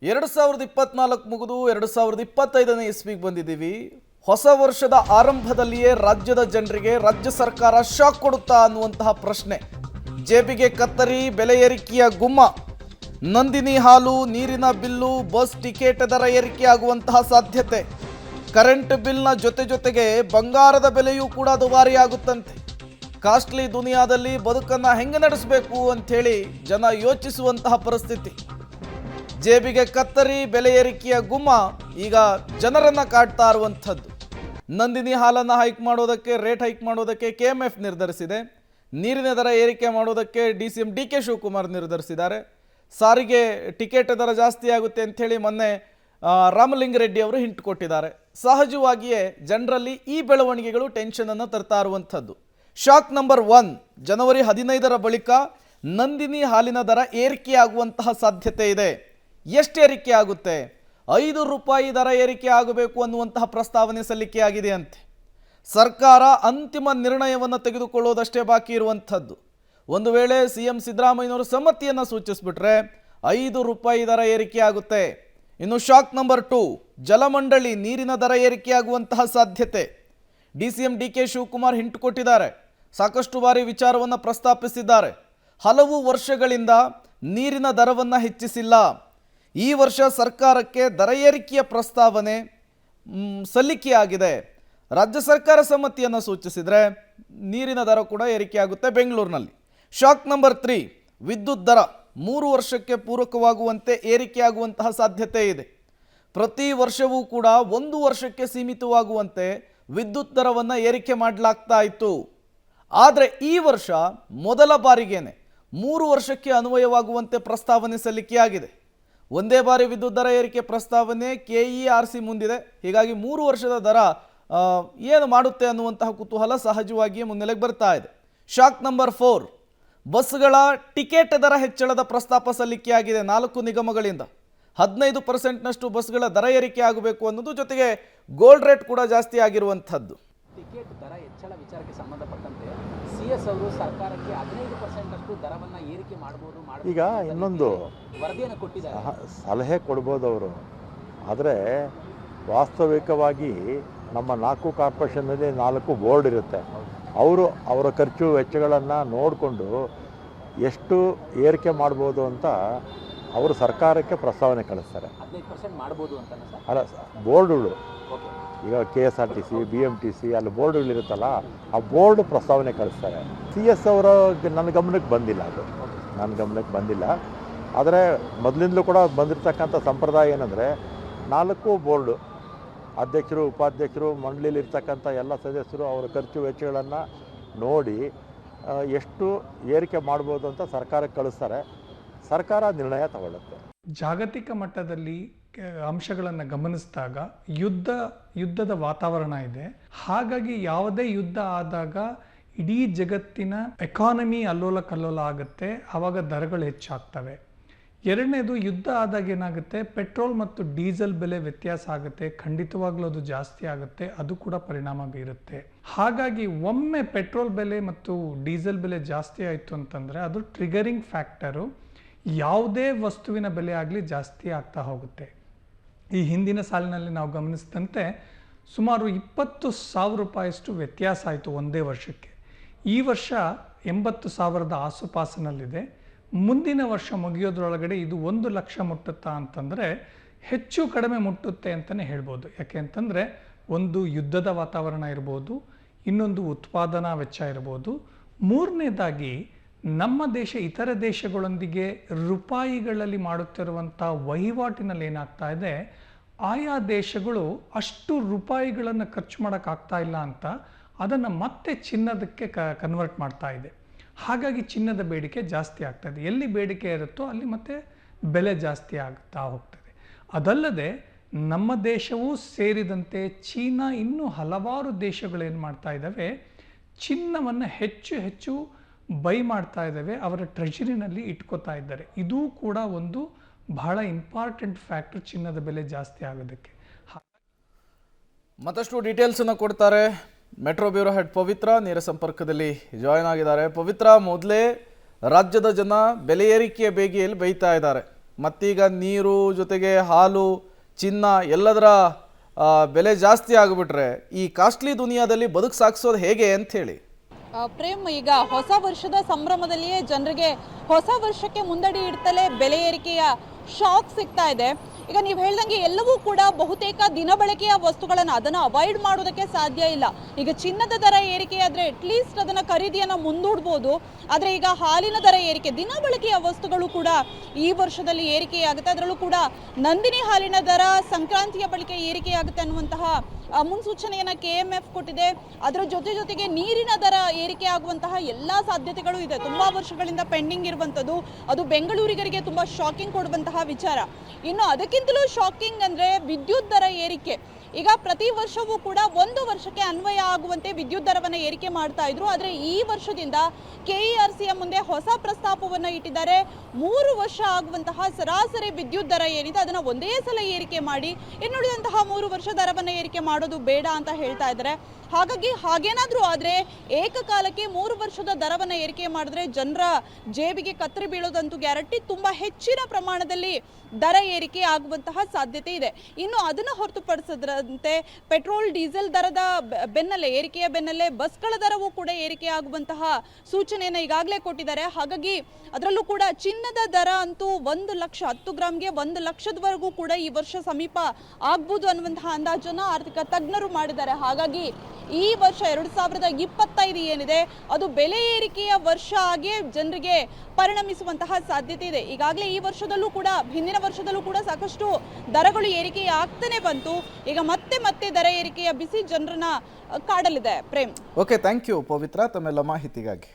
2024 ಮುಗಿದು 2025ನೇ ಇಸ್ವಿಗೆ ಬಂದಿದ್ದೀವಿ. ಹೊಸ ವರ್ಷದ ಆರಂಭದಲ್ಲಿಯೇ ರಾಜ್ಯದ ಜನರಿಗೆ ರಾಜ್ಯ ಸರ್ಕಾರ ಶಾಕ್ ಕೊಡುತ್ತಾ ಅನ್ನುವಂತಹ ಪ್ರಶ್ನೆ. ಜೇಬಿಗೆ ಕತ್ತರಿ, ಬೆಲೆ ಏರಿಕೆಯ ಗುಮ್ಮ, ನಂದಿನಿ ಹಾಲು, ನೀರಿನ ಬಿಲ್ಲು, ಬಸ್ ಟಿಕೆಟ್ ದರ ಏರಿಕೆ ಆಗುವಂತಹ ಸಾಧ್ಯತೆ, ಕರೆಂಟ್ ಬಿಲ್ನ ಜೊತೆಗೆ ಬಂಗಾರದ ಬೆಲೆಯೂ ಕೂಡ ದುಬಾರಿಯಾಗುತ್ತಂತೆ. ಕಾಸ್ಟ್ಲಿ ದುನಿಯಾದಲ್ಲಿ ಬದುಕನ್ನು ಹೆಂಗೆ ನಡೆಸಬೇಕು ಅಂಥೇಳಿ ಜನ ಯೋಚಿಸುವಂತಹ ಪರಿಸ್ಥಿತಿ. ಜೇಬಿಗೆ ಕತ್ತರಿ, ಬೆಲೆ ಏರಿಕೆಯ ಗುಮ್ಮ ಈಗ ಜನರನ್ನು ಕಾಡ್ತಾ ಇರುವಂಥದ್ದು. ನಂದಿನಿ ಹಾಲನ್ನು ರೇಟ್ ಹೈಕ್ ಮಾಡೋದಕ್ಕೆ KMF ನಿರ್ಧರಿಸಿದೆ. ನೀರಿನ ದರ ಏರಿಕೆ ಮಾಡೋದಕ್ಕೆ DCM DK ಶಿವಕುಮಾರ್ ನಿರ್ಧರಿಸಿದ್ದಾರೆ. ಸಾರಿಗೆ ಟಿಕೆಟ್ ದರ ಜಾಸ್ತಿ ಆಗುತ್ತೆ ಅಂಥೇಳಿ ಮೊನ್ನೆ ರಾಮಲಿಂಗಾರೆಡ್ಡಿ ಅವರು ಹಿಂಟ್ ಕೊಟ್ಟಿದ್ದಾರೆ. ಸಹಜವಾಗಿಯೇ ಜನರಲ್ಲಿ ಈ ಬೆಳವಣಿಗೆಗಳು ಟೆನ್ಷನನ್ನು ತರ್ತಾ ಇರುವಂಥದ್ದು. ಶಾಕ್ ನಂಬರ್ 1, ಜನವರಿ 15ರ ಬಳಿಕ ನಂದಿನಿ ಹಾಲಿನ ದರ ಏರಿಕೆಯಾಗುವಂತಹ ಸಾಧ್ಯತೆ ಇದೆ. ಎಷ್ಟು ಏರಿಕೆ ಆಗುತ್ತೆ? 5 ರೂಪಾಯಿ ದರ ಏರಿಕೆ ಆಗಬೇಕು ಅನ್ನುವಂತಹ ಪ್ರಸ್ತಾವನೆ ಸಲ್ಲಿಕೆಯಾಗಿದೆ ಅಂತೆ. ಸರ್ಕಾರ ಅಂತಿಮ ನಿರ್ಣಯವನ್ನು ತೆಗೆದುಕೊಳ್ಳೋದಷ್ಟೇ ಬಾಕಿ ಇರುವಂಥದ್ದು. ಒಂದು ವೇಳೆ CM ಸಿದ್ದರಾಮಯ್ಯನವರು ಸಮ್ಮತಿಯನ್ನು ಸೂಚಿಸಿಬಿಟ್ರೆ 5 ರೂಪಾಯಿ ದರ ಏರಿಕೆ ಆಗುತ್ತೆ. ಇನ್ನು ಶಾಕ್ ನಂಬರ್ 2, ಜಲಮಂಡಳಿ ನೀರಿನ ದರ ಏರಿಕೆಯಾಗುವಂತಹ ಸಾಧ್ಯತೆ. DCM DK ಶಿವಕುಮಾರ್ ಹಿಂಟ್ ಕೊಟ್ಟಿದ್ದಾರೆ. ಸಾಕಷ್ಟು ಬಾರಿ ವಿಚಾರವನ್ನು ಪ್ರಸ್ತಾಪಿಸಿದ್ದಾರೆ. ಹಲವು ವರ್ಷಗಳಿಂದ ನೀರಿನ ದರವನ್ನು ಹೆಚ್ಚಿಸಿಲ್ಲ. ಈ ವರ್ಷ ಸರ್ಕಾರಕ್ಕೆ ದರ ಏರಿಕೆಯ ಪ್ರಸ್ತಾವನೆ ಸಲ್ಲಿಕೆಯಾಗಿದೆ. ರಾಜ್ಯ ಸರ್ಕಾರ ಸಮ್ಮತಿಯನ್ನು ಸೂಚಿಸಿದರೆ ನೀರಿನ ದರ ಕೂಡ ಏರಿಕೆಯಾಗುತ್ತೆ ಬೆಂಗಳೂರಿನಲ್ಲಿ. ಶಾಕ್ ನಂಬರ್ 3, ವಿದ್ಯುತ್ ದರ 3 ವರ್ಷಕ್ಕೆ ಪೂರಕವಾಗುವಂತೆ ಏರಿಕೆಯಾಗುವಂತಹ ಸಾಧ್ಯತೆ ಇದೆ. ಪ್ರತಿ ವರ್ಷವೂ ಕೂಡ 1 ವರ್ಷಕ್ಕೆ ಸೀಮಿತವಾಗುವಂತೆ ವಿದ್ಯುತ್ ದರವನ್ನು ಏರಿಕೆ ಮಾಡಲಾಗ್ತಾ ಇತ್ತು. ಆದರೆ ಈ ವರ್ಷ ಮೊದಲ ಬಾರಿಗೇನೆ 3 ವರ್ಷಕ್ಕೆ ಅನ್ವಯವಾಗುವಂತೆ ಪ್ರಸ್ತಾವನೆ ಸಲ್ಲಿಕೆಯಾಗಿದೆ. ಒಂದೇ ಬಾರಿ ವಿದ್ಯುತ್ ದರ ಏರಿಕೆ ಪ್ರಸ್ತಾವನೆ KERC ಮುಂದಿದೆ. ಹೀಗಾಗಿ 3 ವರ್ಷದ ದರ ಏನು ಮಾಡುತ್ತೆ ಅನ್ನುವಂತಹ ಕುತೂಹಲ ಸಹಜವಾಗಿಯೇ ಮುನ್ನೆಲೆಗೆ ಬರ್ತಾ ಇದೆ. ಶಾಕ್ ನಂಬರ್ 4, ಬಸ್ಗಳ ಟಿಕೆಟ್ ದರ ಹೆಚ್ಚಳದ ಪ್ರಸ್ತಾಪ ಸಲ್ಲಿಕೆಯಾಗಿದೆ. 4 ನಿಗಮಗಳಿಂದ 15%ನಷ್ಟು ಬಸ್ಗಳ ದರ ಏರಿಕೆ ಆಗಬೇಕು ಅನ್ನೋದು, ಜೊತೆಗೆ ಗೋಲ್ಡ್ ರೇಟ್ ಕೂಡ ಜಾಸ್ತಿ ಆಗಿರುವಂಥದ್ದು. ಟಿಕೆಟ್ ದರ ಹೆಚ್ಚಳ ವಿಚಾರಕ್ಕೆ ಸಂಬಂಧಪಟ್ಟಂತೆ CS ಅವರು ಸರ್ಕಾರಕ್ಕೆ 15%ನಷ್ಟು ದರವನ್ನು ಏರಿಕೆ ಮಾಡಬಹುದು. ಈಗ ಇನ್ನೊಂದು ವರದಿಯನ್ನು ಕೊಟ್ಟಿದ್ದಾರೆ, ಸಲಹೆ ಕೊಡ್ಬೋದು ಅವರು. ಆದರೆ ವಾಸ್ತವಿಕವಾಗಿ ನಮ್ಮ 4 ಕಾರ್ಪೊರೇಷನ್ನಲ್ಲಿ 4 ಬೋರ್ಡ್ ಇರುತ್ತೆ. ಅವರ ಖರ್ಚು ವೆಚ್ಚಗಳನ್ನು ನೋಡಿಕೊಂಡು ಎಷ್ಟು ಏರಿಕೆ ಮಾಡ್ಬೋದು ಅಂತ ಅವರು ಸರ್ಕಾರಕ್ಕೆ ಪ್ರಸ್ತಾವನೆ ಕಳಿಸ್ತಾರೆ. 15% ಮಾಡ್ಬೋದು ಅಂತ ಅಲ್ಲ, ಬೋರ್ಡ್ಗಳು ಈಗ KSRTC, BMTC ಅಲ್ಲಿ ಬೋರ್ಡ್ಗಳಿರುತ್ತಲ್ಲ, ಆ ಬೋರ್ಡ್ ಪ್ರಸ್ತಾವನೆ ಕಳಿಸ್ತಾರೆ. CS ಅವರ ನನ್ನ ಗಮನಕ್ಕೆ ಬಂದಿಲ್ಲ, ಅದು ನನ್ನ ಗಮನಕ್ಕೆ ಬಂದಿಲ್ಲ. ಆದರೆ ಮೊದಲಿಂದಲೂ ಕೂಡ ಬಂದಿರತಕ್ಕಂಥ ಸಂಪ್ರದಾಯ ಏನಂದರೆ 4 ಬೋರ್ಡು ಅಧ್ಯಕ್ಷರು, ಉಪಾಧ್ಯಕ್ಷರು, ಮಂಡಳಿಲಿರ್ತಕ್ಕಂಥ ಎಲ್ಲ ಸದಸ್ಯರು ಅವರ ಖರ್ಚು ವೆಚ್ಚಗಳನ್ನು ನೋಡಿ ಎಷ್ಟು ಏರಿಕೆ ಮಾಡ್ಬೋದು ಅಂತ ಸರ್ಕಾರಕ್ಕೆ ಕಳಿಸ್ತಾರೆ. ಸರ್ಕಾರ ನಿರ್ಣಯ ತಗೊಳ್ಳುತ್ತೆ. ಜಾಗತಿಕ ಮಟ್ಟದಲ್ಲಿ ಅಂಶಗಳನ್ನು ಗಮನಿಸಿದಾಗ ಯುದ್ಧದ ವಾತಾವರಣ ಇದೆ. ಹಾಗಾಗಿ ಯಾವುದೇ ಯುದ್ಧ ಆದಾಗ ಇಡೀ ಜಗತ್ತಿನ ಎಕಾನಮಿ ಅಲ್ಲೋಲ ಕಲ್ಲೋಲ ಆಗುತ್ತೆ. ಆವಾಗ ದರಗಳು ಹೆಚ್ಚಾಗ್ತವೆ. ಎರಡನೇದು, ಯುದ್ಧ ಆದಾಗ ಏನಾಗುತ್ತೆ, ಪೆಟ್ರೋಲ್ ಮತ್ತು ಡೀಸೆಲ್ ಬೆಲೆ ವ್ಯತ್ಯಾಸ ಆಗುತ್ತೆ. ಖಂಡಿತವಾಗ್ಲೂ ಅದು ಜಾಸ್ತಿ ಆಗುತ್ತೆ, ಅದು ಕೂಡ ಪರಿಣಾಮ ಬೀರುತ್ತೆ. ಹಾಗಾಗಿ ಒಮ್ಮೆ ಪೆಟ್ರೋಲ್ ಬೆಲೆ ಮತ್ತು ಡೀಸೆಲ್ ಬೆಲೆ ಜಾಸ್ತಿ ಆಯಿತು ಅಂತಂದರೆ ಅದು ಟ್ರಿಗರಿಂಗ್ ಫ್ಯಾಕ್ಟರು. ಯಾವುದೇ ವಸ್ತುವಿನ ಬೆಲೆ ಆಗಲಿ ಜಾಸ್ತಿ ಆಗ್ತಾ ಹೋಗುತ್ತೆ. ಈ ಹಿಂದಿನ ಸಾಲಿನಲ್ಲಿ ನಾವು ಗಮನಿಸಿದಂತೆ ಸುಮಾರು 20,000 ರೂಪಾಯಿಯಷ್ಟು ವ್ಯತ್ಯಾಸ ಆಯಿತು ಒಂದೇ ವರ್ಷಕ್ಕೆ. ಈ ವರ್ಷ 80,000ದ ಆಸುಪಾಸಿನಲ್ಲಿದೆ. ಮುಂದಿನ ವರ್ಷ ಮುಗಿಯೋದ್ರೊಳಗಡೆ ಇದು 1 ಲಕ್ಷ ಮುಟ್ಟುತ್ತಾ ಅಂತಂದರೆ ಹೆಚ್ಚು ಕಡಿಮೆ ಮುಟ್ಟುತ್ತೆ ಅಂತಲೇ ಹೇಳ್ಬೋದು. ಯಾಕೆ ಅಂತಂದರೆ ಒಂದು ಯುದ್ಧದ ವಾತಾವರಣ ಇರ್ಬೋದು, ಇನ್ನೊಂದು ಉತ್ಪಾದನಾ ವೆಚ್ಚ ಇರ್ಬೋದು, ಮೂರನೇದಾಗಿ ನಮ್ಮ ದೇಶ ಇತರ ದೇಶಗಳೊಂದಿಗೆ ರೂಪಾಯಿಗಳಲ್ಲಿ ಮಾಡುತ್ತಿರುವಂಥ ವಹಿವಾಟಿನಲ್ಲಿ ಏನಾಗ್ತಾ ಇದೆ, ಆಯಾ ದೇಶಗಳು ಅಷ್ಟು ರೂಪಾಯಿಗಳನ್ನು ಖರ್ಚು ಮಾಡೋಕ್ಕಾಗ್ತಾ ಇಲ್ಲ ಅಂತ ಅದನ್ನು ಮತ್ತೆ ಚಿನ್ನದಕ್ಕೆ ಕನ್ವರ್ಟ್ ಮಾಡ್ತಾ ಇದೆ. ಹಾಗಾಗಿ ಚಿನ್ನದ ಬೇಡಿಕೆ ಜಾಸ್ತಿ ಆಗ್ತಾ ಇದೆ. ಎಲ್ಲಿ ಬೇಡಿಕೆ ಇರುತ್ತೋ ಅಲ್ಲಿ ಮತ್ತೆ ಬೆಲೆ ಜಾಸ್ತಿ ಆಗ್ತಾ ಹೋಗ್ತದೆ. ಅದಲ್ಲದೆ ನಮ್ಮ ದೇಶವೂ ಸೇರಿದಂತೆ ಚೀನಾ, ಇನ್ನೂ ಹಲವಾರು ದೇಶಗಳೇನು ಮಾಡ್ತಾ ಇದ್ದಾವೆ, ಚಿನ್ನವನ್ನು ಹೆಚ್ಚು ಬೈ ಮಾಡ್ತಾ ಇದ್ದಾವೆ, ಅವರ ಟ್ರೆಜರಿನಲ್ಲಿ ಇಟ್ಕೋತಾ ಇದ್ದಾರೆ. ಇದೂ ಕೂಡ ಒಂದು ಬಹಳ ಇಂಪಾರ್ಟೆಂಟ್ ಫ್ಯಾಕ್ಟರ್ ಚಿನ್ನದ ಬೆಲೆ ಜಾಸ್ತಿ ಆಗೋದಕ್ಕೆ. ಮತ್ತಷ್ಟು ಡೀಟೇಲ್ಸನ್ನು ಕೊಡ್ತಾರೆ ಮೆಟ್ರೋ ಬ್ಯೂರೋ ಹೆಡ್ ಪವಿತ್ರ ನೇರ ಸಂಪರ್ಕದಲ್ಲಿ ಜಾಯ್ನ್ ಆಗಿದ್ದಾರೆ. ಪವಿತ್ರ, ಮೊದಲೇ ರಾಜ್ಯದ ಜನ ಬೆಲೆ ಏರಿಕೆಯ ಬೇಗೆಯಲ್ಲಿ ಬೈತಾ ಇದ್ದಾರೆ. ಮತ್ತೀಗ ನೀರು ಜೊತೆಗೆ ಹಾಲು ಚಿನ್ನ ಎಲ್ಲದರ ಬೆಲೆ ಜಾಸ್ತಿ ಆಗಿಬಿಟ್ರೆ ಈ ಕಾಸ್ಟ್ಲಿ ದುನಿಯಾದಲ್ಲಿ ಬದುಕು ಸಾಗಿಸೋದು ಹೇಗೆ ಅಂತ ಹೇಳಿ. ಪ್ರೇಮ್, ಈಗ ಹೊಸ ವರ್ಷದ ಸಂಭ್ರಮದಲ್ಲಿಯೇ ಜನರಿಗೆ ಹೊಸ ವರ್ಷಕ್ಕೆ ಮುಂದಡಿ ಇಡ್ತಲೇ ಬೆಲೆ ಏರಿಕೆಯ ಶಾಕ್ ಸಿಗ್ತಾ ಇದೆ. ಈಗ ನೀವು ಹೇಳ್ದಂಗೆ ಎಲ್ಲವೂ ಕೂಡ ಬಹುತೇಕ ದಿನಬಳಕೆಯ ವಸ್ತುಗಳನ್ನು ಅದನ್ನು ಅವಾಯ್ಡ್ ಮಾಡೋದಕ್ಕೆ ಸಾಧ್ಯ ಇಲ್ಲ. ಈಗ ಚಿನ್ನದ ದರ ಏರಿಕೆ ಆದರೆ ಅಟ್ಲೀಸ್ಟ್ ಅದನ್ನು ಖರೀದಿಯನ್ನು ಮುಂದೂಡ್ಬೋದು. ಆದರೆ ಈಗ ಹಾಲಿನ ದರ ಏರಿಕೆ, ದಿನಬಳಕೆಯ ವಸ್ತುಗಳು ಕೂಡ ಈ ವರ್ಷದಲ್ಲಿ ಏರಿಕೆಯಾಗುತ್ತೆ. ಅದರಲ್ಲೂ ಕೂಡ ನಂದಿನಿ ಹಾಲಿನ ದರ ಸಂಕ್ರಾಂತಿಯ ಬಳಿಕ ಏರಿಕೆಯಾಗುತ್ತೆ ಅನ್ನುವಂತಹ ಮುನ್ಸೂಚನೆಯನ್ನು KMF ಕೊಟ್ಟಿದೆ. ಅದರ ಜೊತೆಗೆ ನೀರಿನ ದರ ಏರಿಕೆ ಆಗುವಂತಹ ಎಲ್ಲ ಸಾಧ್ಯತೆಗಳು ಇದೆ. ತುಂಬಾ ವರ್ಷಗಳಿಂದ ಪೆಂಡಿಂಗ್ ಇರುವಂಥದ್ದು, ಅದು ಬೆಂಗಳೂರಿಗರಿಗೆ ತುಂಬಾ ಶಾಕಿಂಗ್ ಕೊಡುವಂತಹ ವಿಚಾರ. ಇನ್ನು ಅದಕ್ಕಿಂತಲೂ ಶಾಕಿಂಗ್ ಅಂದ್ರೆ ವಿದ್ಯುತ್ ದರ ಏರಿಕೆ. ಈಗ ಪ್ರತಿ ವರ್ಷವೂ ಕೂಡ 1 ವರ್ಷಕ್ಕೆ ಅನ್ವಯ ಆಗುವಂತೆ ವಿದ್ಯುತ್ ದರವನ್ನು ಏರಿಕೆ ಮಾಡ್ತಾ ಇದ್ರು. ಆದರೆ ಈ ವರ್ಷದಿಂದ KERCಯ ಮುಂದೆ ಹೊಸ ಪ್ರಸ್ತಾಪವನ್ನು ಇಟ್ಟಿದ್ದಾರೆ. 3 ವರ್ಷ ಆಗುವಂತಹ ಸರಾಸರಿ ವಿದ್ಯುತ್ ದರ ಏನಿದೆ ಅದನ್ನು ಒಂದೇ ಸಲ ಏರಿಕೆ ಮಾಡಿ ಇನ್ನುಳಿದಂತಹ 3 ವರ್ಷ ದರವನ್ನು ಏರಿಕೆ ಮಾಡೋದು ಬೇಡ ಅಂತ ಹೇಳ್ತಾ ಇದ್ದಾರೆ. ಹಾಗಾಗಿ ಹಾಗೇನಾದರೂ ಆದರೆ ಏಕಕಾಲಕ್ಕೆ 3 ವರ್ಷದ ದರವನ್ನು ಏರಿಕೆ ಮಾಡಿದ್ರೆ ಜನರ ಜೇಬಿಗೆ ಕತ್ತರಿ ಬೀಳೋದಂತೂ ಗ್ಯಾರಂಟಿ. ತುಂಬ ಹೆಚ್ಚಿನ ಪ್ರಮಾಣದಲ್ಲಿ ದರ ಏರಿಕೆ ಆಗುವಂತಹ ಸಾಧ್ಯತೆ ಇದೆ. ಇನ್ನು ಅದನ್ನು ಹೊರತುಪಡಿಸಿದ್ರಂತೆ ಪೆಟ್ರೋಲ್ ಡೀಸೆಲ್ ದರದ ಏರಿಕೆಯ ಬೆನ್ನಲ್ಲೇ ಬಸ್ಗಳ ದರವೂ ಕೂಡ ಏರಿಕೆ ಆಗುವಂತಹ ಸೂಚನೆಯನ್ನು ಈಗಾಗಲೇ ಕೊಟ್ಟಿದ್ದಾರೆ. ಹಾಗಾಗಿ ಅದರಲ್ಲೂ ಕೂಡ ಚಿನ್ನದ ದರ ಅಂತೂ 1 ಲಕ್ಷ 10 ಗ್ರಾಮ್ಗೆ 1 ಲಕ್ಷದವರೆಗೂ ಕೂಡ ಈ ವರ್ಷ ಸಮೀಪ ಆಗ್ಬೋದು ಅನ್ನುವಂತಹ ಅಂದಾಜನ್ನು ಆರ್ಥಿಕ ತಜ್ಞರು ಮಾಡಿದ್ದಾರೆ. ಹಾಗಾಗಿ ಈ ವರ್ಷ 2025 ಏನಿದೆ ಅದು ಬೆಲೆ ಏರಿಕೆಯ ವರ್ಷ ಆಗಿ ಜನರಿಗೆ ಪರಿಣಮಿಸುವಂತಹ ಸಾಧ್ಯತೆ ಇದೆ. ಈಗಾಗಲೇ ಈ ವರ್ಷದಲ್ಲೂ ಕೂಡ ಹಿಂದಿನ ವರ್ಷದಲ್ಲೂ ಕೂಡ ಸಾಕಷ್ಟು ದರಗಳು ಏರಿಕೆ ಆಗ್ತಾನೆ ಬಂತು. ಈಗ ಮತ್ತೆ ದರ ಏರಿಕೆಯ ಬಿಸಿ ಜನರನ್ನ ಕಾಡಲಿದೆ. ಪ್ರೇಮ್. ಓಕೆ, ಥ್ಯಾಂಕ್ ಯು ಪವಿತ್ರ ತಮ್ಮೆಲ್ಲ ಮಾಹಿತಿಗಾಗಿ.